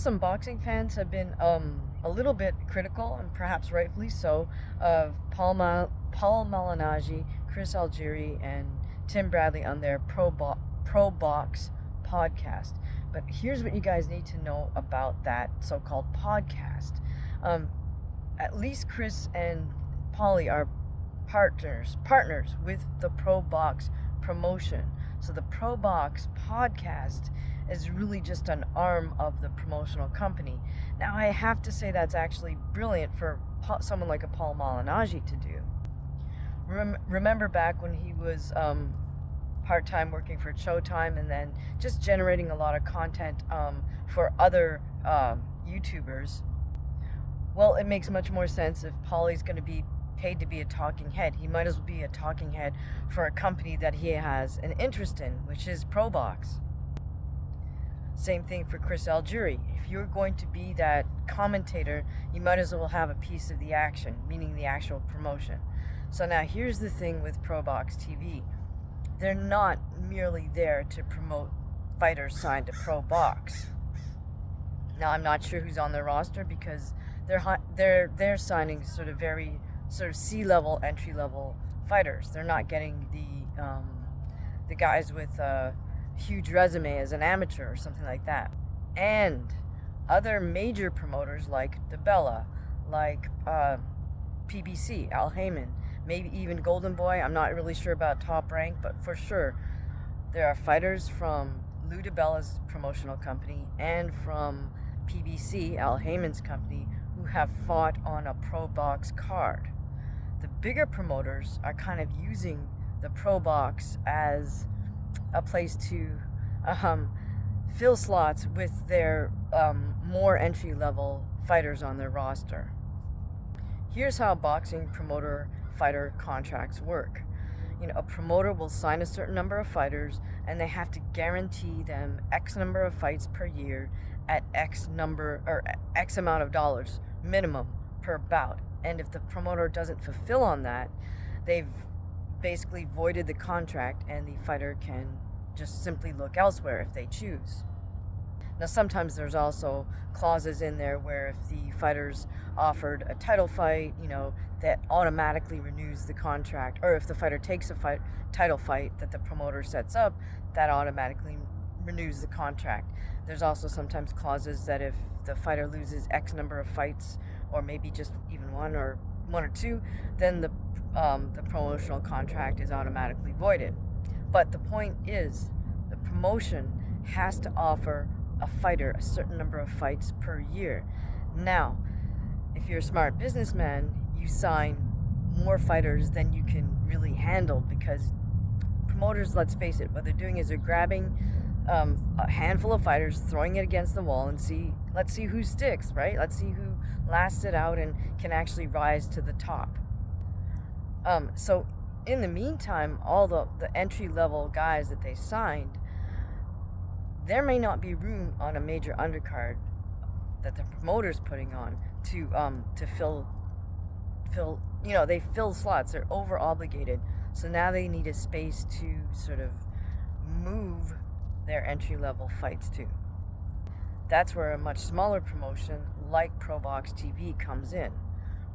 some boxing fans have been a little bit critical, and perhaps rightfully so, of Paul Malignaggi, Chris Algieri, and Tim Bradley on their Probox podcast. But here's what you guys need to know about that so-called podcast. At least Chris and Paulie are partners with the Probox promotion. So the Probox podcast is really just an arm of the promotional company. Now, I have to say that's actually brilliant for someone like a Paul Malignaggi to do. Remember back when he was part-time working for Showtime and then just generating a lot of content for other YouTubers? Well, it makes much more sense if Paulie's going to be paid to be a talking head. He might as well be a talking head for a company that he has an interest in, which is Probox. Same thing for Chris Algieri. If you're going to be that commentator, you might as well have a piece of the action, meaning the actual promotion. So now here's the thing with Probox TV. They're not merely there to promote fighters signed to Probox. Now, I'm not sure who's on their roster because they're signing sort of C-level, entry-level fighters. They're not getting the guys with a huge resume as an amateur or something like that. And other major promoters like DeBella, like PBC, Al Heyman, maybe even Golden Boy. I'm not really sure about Top Rank, but for sure there are fighters from Lou DeBella's promotional company and from PBC, Al Heyman's company, who have fought on a Probox card. The bigger promoters are kind of using the Probox as a place to fill slots with their more entry-level fighters on their roster. Here's how boxing promoter-fighter contracts work. A promoter will sign a certain number of fighters, and they have to guarantee them X number of fights per year at X amount of dollars minimum per bout. And if the promoter doesn't fulfill on that, they've basically voided the contract, and the fighter can just simply look elsewhere if they choose. Now, sometimes there's also clauses in there where if the fighter's offered a title fight, that automatically renews the contract. Or if the fighter takes a title fight that the promoter sets up, that automatically renews the contract. There's also sometimes clauses that if the fighter loses X number of fights, or maybe just even one or two, then the promotional contract is automatically voided. But the point is, the promotion has to offer a fighter a certain number of fights per year. Now, if you're a smart businessman, you sign more fighters than you can really handle, because promoters, let's face it, what they're doing is they're grabbing a handful of fighters, throwing it against the wall, and let's see who sticks, right? Let's see who lasts it out and can actually rise to the top. So in the meantime, all the entry-level guys that they signed, there may not be room on a major undercard that the promoter's putting on to fill. They fill slots. They're over-obligated. So now they need a space to sort of move their entry-level fights to. That's where a much smaller promotion like Probox TV comes in.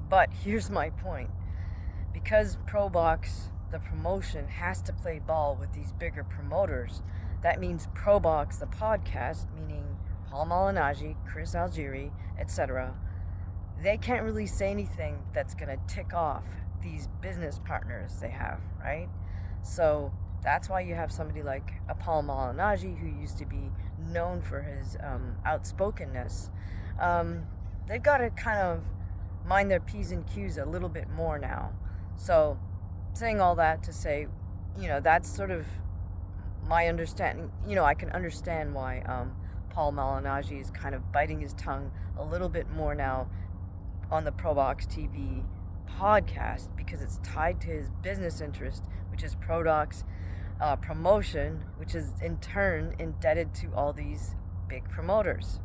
But here's my point. Because Probox, the promotion, has to play ball with these bigger promoters, that means Probox, the podcast, meaning Paul Malignaggi, Chris Algieri, etc., they can't really say anything that's going to tick off these business partners they have, right? So that's why you have somebody like a Paul Malignaggi, who used to be known for his outspokenness. They've got to kind of mind their P's and Q's a little bit more now. So, saying all that to say, that's sort of my understanding. I can understand why Paul Malignaggi is kind of biting his tongue a little bit more now on the Probox TV podcast, because it's tied to his business interest, which is Probox promotion, which is in turn indebted to all these big promoters.